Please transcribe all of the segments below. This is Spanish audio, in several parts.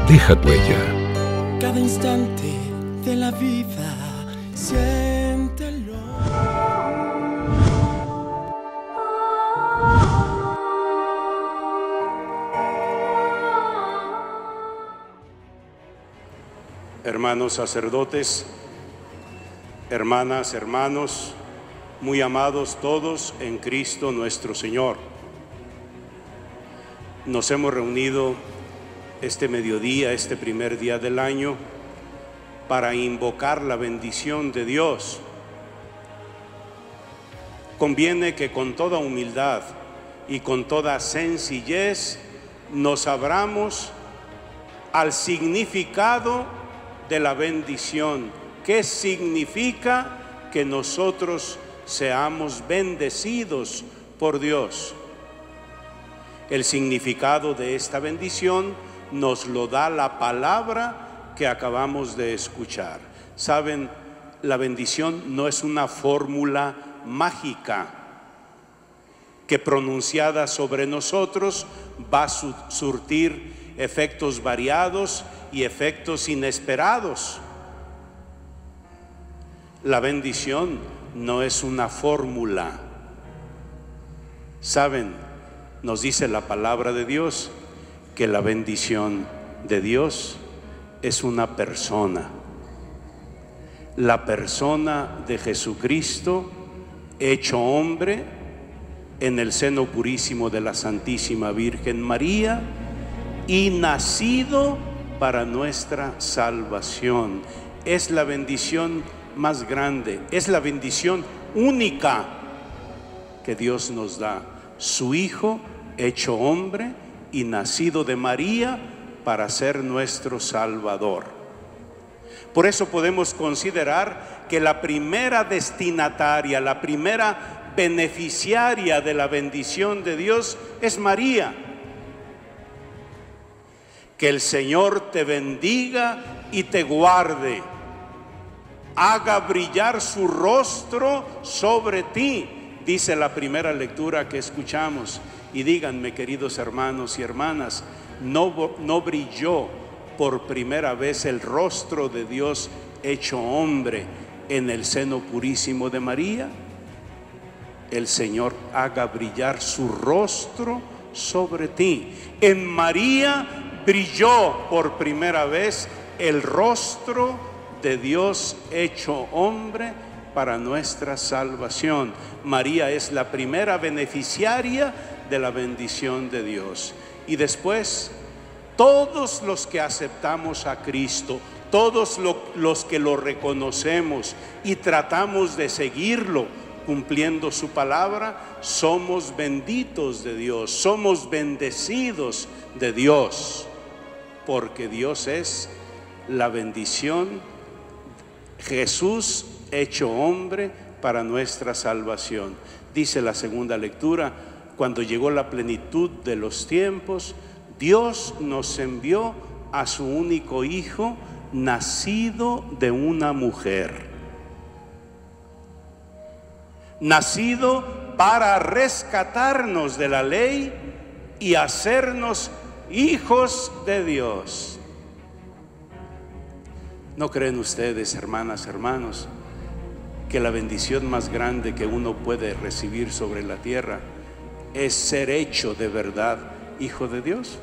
Deja huella. Cada instante de la vida, siéntelo. Hermanos sacerdotes, hermanas, hermanos, muy amados todos en Cristo nuestro Señor. Nos hemos reunido este mediodía, este primer día del año, para invocar la bendición de Dios. Conviene que con toda humildad y con toda sencillez nos abramos al significado de la bendición. ¿Qué significa que nosotros seamos bendecidos por Dios? El significado de esta bendición nos lo da la palabra que acabamos de escuchar. Saben, la bendición no es una fórmula mágica que pronunciada sobre nosotros va a surtir efectos variados y efectos inesperados. La bendición no es una fórmula. Saben, nos dice la palabra de Dios que la bendición de Dios es una persona. La persona de Jesucristo, hecho hombre, en el seno purísimo de la Santísima Virgen María y nacido para nuestra salvación. Es la bendición más grande, es la bendición única que Dios nos da. Su Hijo hecho hombre y nacido de María para ser nuestro Salvador. Por eso podemos considerar que la primera destinataria, la primera beneficiaria de la bendición de Dios es María. Que el Señor te bendiga y te guarde, haga brillar su rostro sobre ti, dice la primera lectura que escuchamos. Y díganme, queridos hermanos y hermanas, ¿no brilló por primera vez el rostro de Dios hecho hombre en el seno purísimo de María? El Señor haga brillar su rostro sobre ti. En María brilló por primera vez el rostro de Dios hecho hombre para nuestra salvación. María es la primera beneficiaria de la bendición de Dios. Y después, todos los que aceptamos a Cristo, todos los que lo reconocemos y tratamos de seguirlo, cumpliendo su palabra, somos benditos de Dios, somos bendecidos de Dios. Porque Dios es la bendición, Jesús hecho hombre para nuestra salvación. Dice la segunda lectura, cuando llegó la plenitud de los tiempos, Dios nos envió a su único Hijo, nacido de una mujer. Nacido para rescatarnos de la ley y hacernos hijos de Dios. ¿No creen ustedes, hermanas, hermanos, que la bendición más grande que uno puede recibir sobre la tierra es ser hecho de verdad hijo de Dios?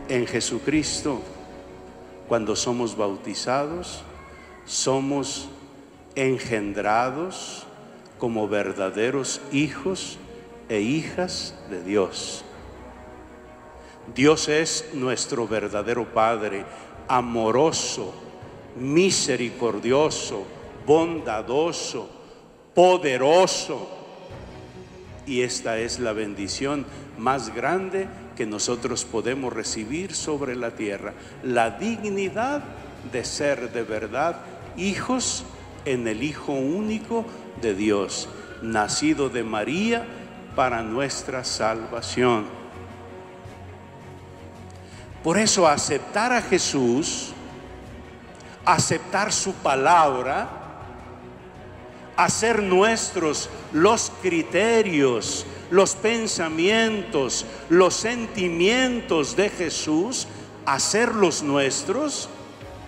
En Jesucristo, cuando somos bautizados, somos engendrados como verdaderos hijos e hijas de Dios. Dios es nuestro verdadero Padre, amoroso, misericordioso, bondadoso, poderoso. Y esta es la bendición más grande que nosotros podemos recibir sobre la tierra, la dignidad de ser de verdad hijos en el Hijo único de Dios, nacido de María para nuestra salvación. Por eso aceptar a Jesús, aceptar su palabra, hacer nuestros los criterios, los pensamientos, los sentimientos de Jesús, hacerlos nuestros,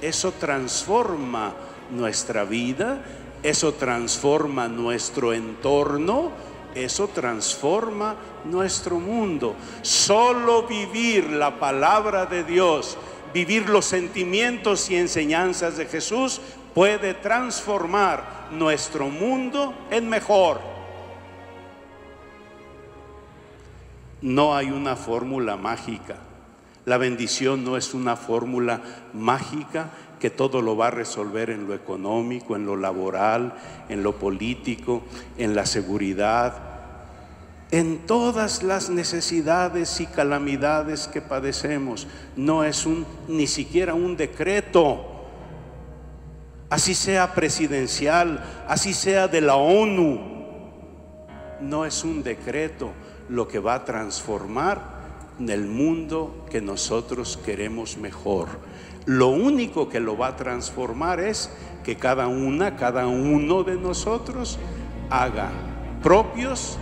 eso transforma nuestra vida, eso transforma nuestro entorno, eso transforma nuestro mundo. Solo vivir la palabra de Dios, vivir los sentimientos y enseñanzas de Jesús puede transformar nuestro mundo en mejor. No hay una fórmula mágica. La bendición no es una fórmula mágica que todo lo va a resolver en lo económico, en lo laboral, en lo político, en la seguridad, en todas las necesidades y calamidades que padecemos. No es ni siquiera un decreto. Así sea presidencial, así sea de la ONU, no es un decreto lo que va a transformar el mundo que nosotros queremos mejor. Lo único que lo va a transformar es que cada uno de nosotros haga propios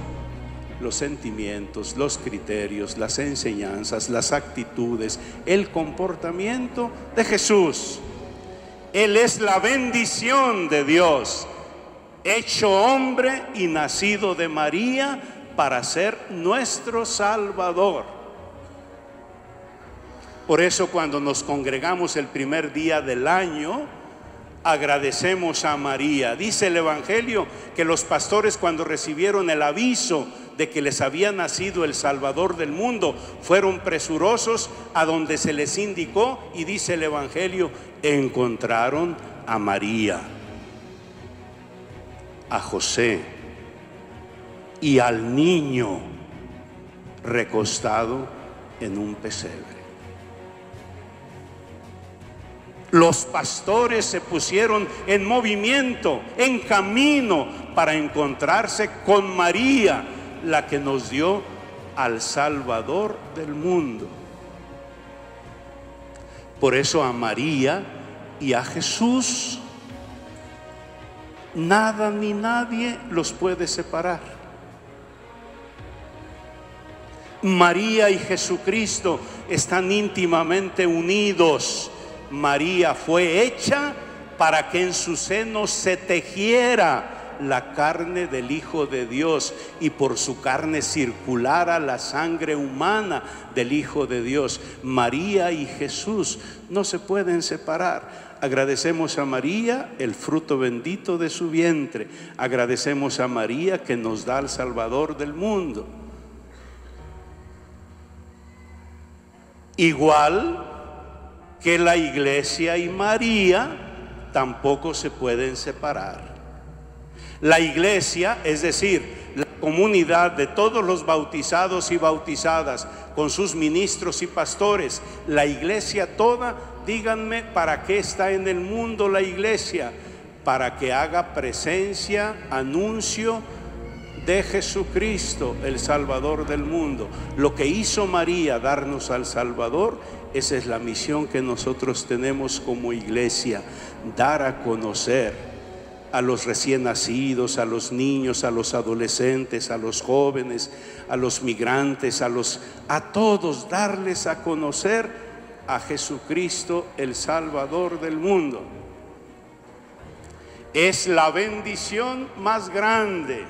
los sentimientos, los criterios, las enseñanzas, las actitudes, el comportamiento de Jesús. Él es la bendición de Dios, hecho hombre y nacido de María para ser nuestro Salvador. Por eso cuando nos congregamos el primer día del año, agradecemos a María. Dice el Evangelio que los pastores, cuando recibieron el aviso de que les había nacido el Salvador del mundo, fueron presurosos a donde se les indicó, y dice el Evangelio, encontraron a María, a José y al niño recostado en un pesebre. Los pastores se pusieron en movimiento, en camino, para encontrarse con María, la que nos dio al Salvador del mundo. Por eso a María y a Jesús nada ni nadie los puede separar. María y Jesucristo están íntimamente unidos. María fue hecha para que en su seno se tejiera la carne del Hijo de Dios y por su carne circulara la sangre humana del Hijo de Dios. María y Jesús no se pueden separar. Agradecemos a María el fruto bendito de su vientre. Agradecemos a María que nos da al Salvador del mundo. Igual que la iglesia y María tampoco se pueden separar. La iglesia, es decir, la comunidad de todos los bautizados y bautizadas, con sus ministros y pastores, la iglesia toda, díganme, ¿para qué está en el mundo la iglesia? Para que haga presencia, anuncio de Jesucristo, el Salvador del mundo. Lo que hizo María, darnos al Salvador, esa es la misión que nosotros tenemos como iglesia, dar a conocer a los recién nacidos, a los niños, a los adolescentes, a los jóvenes, a los migrantes, a todos, darles a conocer a Jesucristo, el Salvador del mundo. Es la bendición más grande.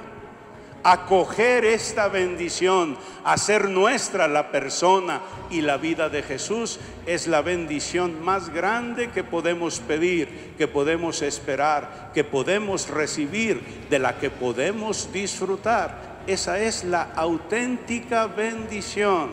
Acoger esta bendición, hacer nuestra la persona y la vida de Jesús, es la bendición más grande que podemos pedir, que podemos esperar, que podemos recibir, de la que podemos disfrutar. Esa es la auténtica bendición.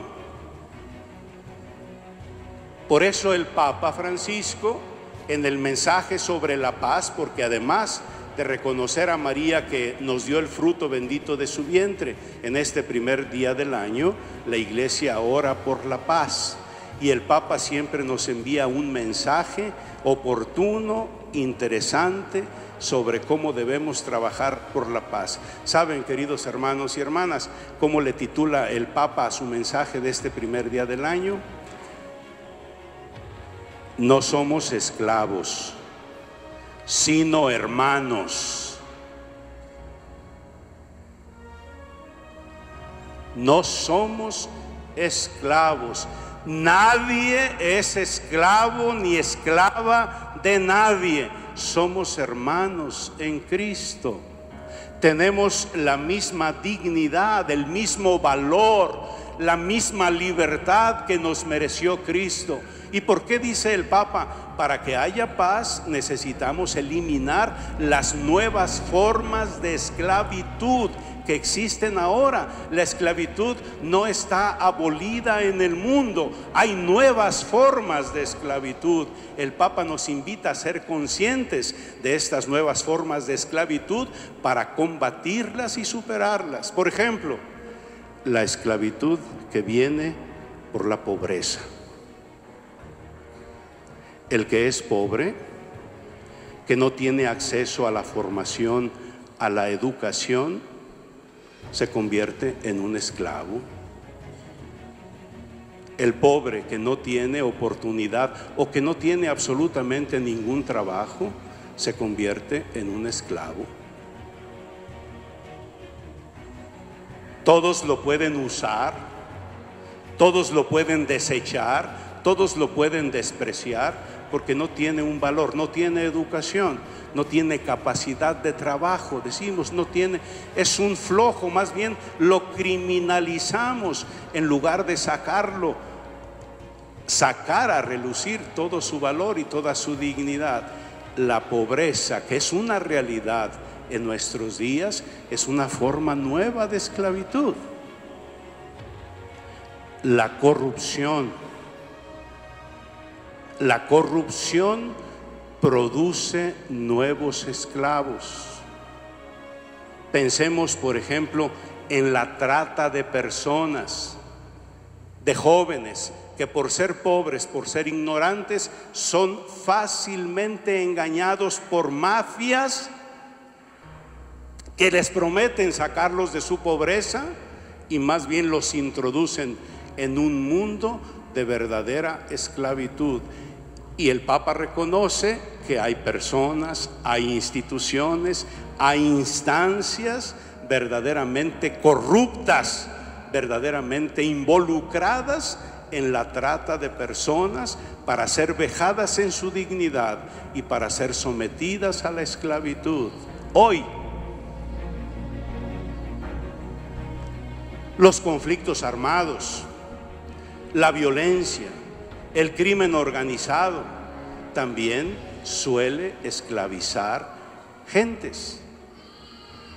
Por eso el Papa Francisco, en el mensaje sobre la paz, porque además de reconocer a María que nos dio el fruto bendito de su vientre, en este primer día del año, la iglesia ora por la paz, y el Papa siempre nos envía un mensaje oportuno, interesante, sobre cómo debemos trabajar por la paz. ¿Saben, queridos hermanos y hermanas, cómo le titula el Papa a su mensaje de este primer día del año? No somos esclavos, sino hermanos. No somos esclavos. Nadie es esclavo ni esclava de nadie. Somos hermanos en Cristo. Tenemos la misma dignidad, el mismo valor, la misma libertad que nos mereció Cristo. ¿Y por qué dice el Papa? Para que haya paz necesitamos eliminar las nuevas formas de esclavitud que existen ahora. La esclavitud no está abolida en el mundo, hay nuevas formas de esclavitud. El Papa nos invita a ser conscientes de estas nuevas formas de esclavitud para combatirlas y superarlas. Por ejemplo, la esclavitud que viene por la pobreza. El que es pobre, que no tiene acceso a la formación, a la educación, se convierte en un esclavo. El pobre que no tiene oportunidad o que no tiene absolutamente ningún trabajo, se convierte en un esclavo. Todos lo pueden usar, todos lo pueden desechar, todos lo pueden despreciar, porque no tiene un valor, no tiene educación, no tiene capacidad de trabajo, decimos, no tiene, es un flojo, más bien lo criminalizamos en lugar de sacar a relucir todo su valor y toda su dignidad. La pobreza, que es una realidad en nuestros días, es una forma nueva de esclavitud. La corrupción produce nuevos esclavos. Pensemos, por ejemplo, en la trata de personas, de jóvenes que por ser pobres, por ser ignorantes, son fácilmente engañados por mafias que les prometen sacarlos de su pobreza y más bien los introducen en un mundo de verdadera esclavitud. Y el Papa reconoce que hay personas, hay instituciones, hay instancias verdaderamente corruptas, verdaderamente involucradas en la trata de personas para ser vejadas en su dignidad y para ser sometidas a la esclavitud. Hoy, los conflictos armados, la violencia, el crimen organizado también suele esclavizar gentes.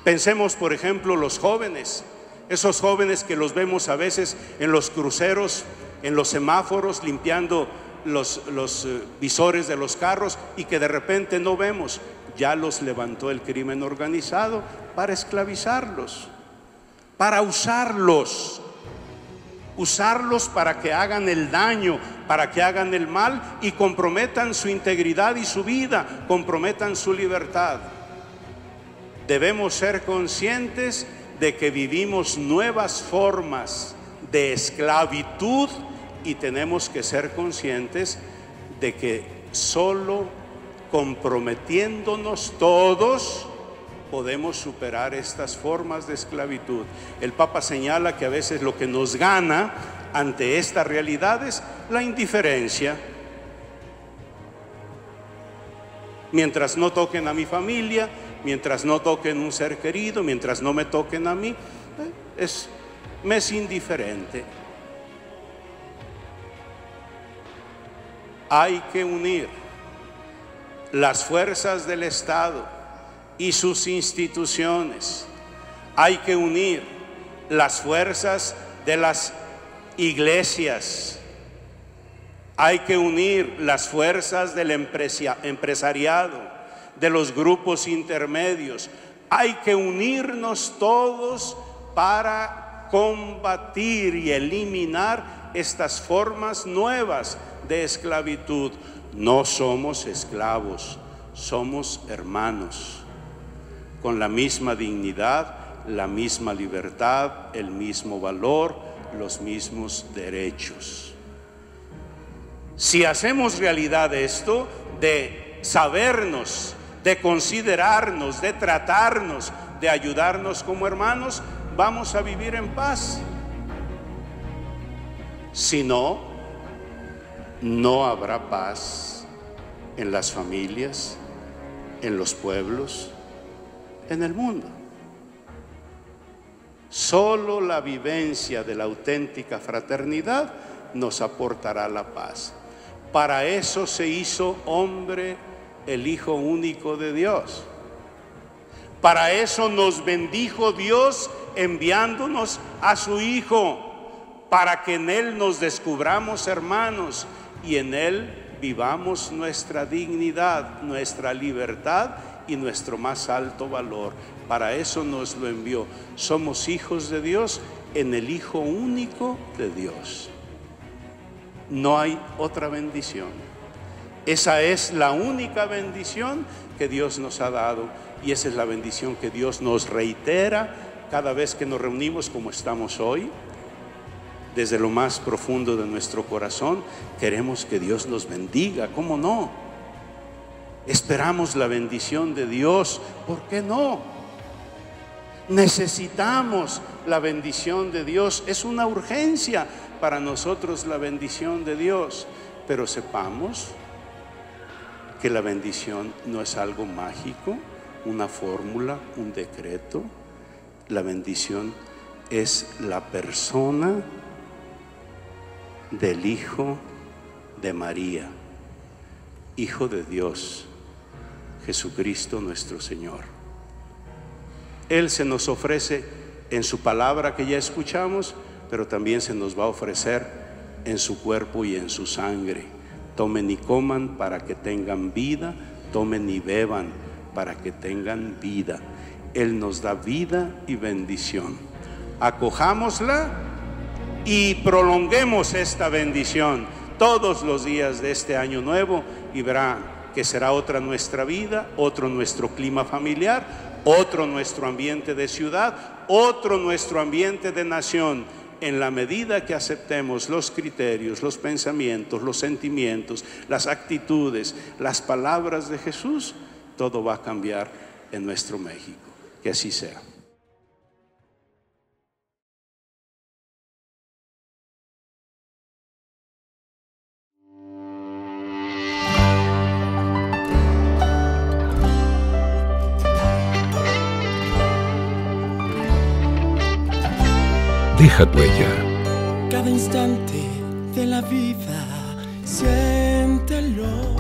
Pensemos, por ejemplo, los jóvenes, esos jóvenes que los vemos a veces en los cruceros, en los semáforos, limpiando los visores de los carros y que de repente no vemos. Ya los levantó el crimen organizado para esclavizarlos, para usarlos para que hagan el daño, para que hagan el mal y comprometan su integridad y su vida, comprometan su libertad. Debemos ser conscientes de que vivimos nuevas formas de esclavitud y tenemos que ser conscientes de que solo comprometiéndonos todos podemos superar estas formas de esclavitud. El Papa señala que a veces lo que nos gana ante esta realidad es la indiferencia. Mientras no toquen a mi familia, mientras no toquen un ser querido, mientras no me toquen a mí, me es indiferente. Hay que unir las fuerzas del Estado y sus instituciones. Hay que unir las fuerzas de las iglesias. Hay que unir las fuerzas del empresariado, de los grupos intermedios. Hay que unirnos todos para combatir y eliminar estas formas nuevas de esclavitud. No somos esclavos, somos hermanos, con la misma dignidad, la misma libertad, el mismo valor, los mismos derechos. Si hacemos realidad esto, de sabernos, de considerarnos, de tratarnos, de ayudarnos como hermanos, vamos a vivir en paz. Si no, no habrá paz en las familias, en los pueblos, en el mundo. Solo la vivencia de la auténtica fraternidad nos aportará la paz. Para eso se hizo hombre el Hijo único de Dios. Para eso nos bendijo Dios enviándonos a su Hijo, para que en Él nos descubramos hermanos y en Él vivamos nuestra dignidad, nuestra libertad y nuestro más alto valor. Para eso nos lo envió. Somos hijos de Dios en el Hijo único de Dios. No hay otra bendición. Esa es la única bendición que Dios nos ha dado, y esa es la bendición que Dios nos reitera cada vez que nos reunimos como estamos hoy. Desde lo más profundo de nuestro corazón queremos que Dios nos bendiga. ¿Cómo no? Esperamos la bendición de Dios. ¿Por qué no? Necesitamos la bendición de Dios. Es una urgencia para nosotros la bendición de Dios. Pero sepamos que la bendición no es algo mágico, una fórmula, un decreto. La bendición es la persona del Hijo de María, Hijo de Dios, Jesucristo nuestro Señor. Él se nos ofrece en su palabra que ya escuchamos, pero también se nos va a ofrecer en su cuerpo y en su sangre. Tomen y coman para que tengan vida, tomen y beban para que tengan vida. Él nos da vida y bendición. Acojámosla y prolonguemos esta bendición todos los días de este año nuevo, y verá que será otra nuestra vida, otro nuestro clima familiar, otro nuestro ambiente de ciudad, otro nuestro ambiente de nación. En la medida que aceptemos los criterios, los pensamientos, los sentimientos, las actitudes, las palabras de Jesús, todo va a cambiar en nuestro México. Que así sea. Deja tu huella. Cada instante de la vida, siéntelo.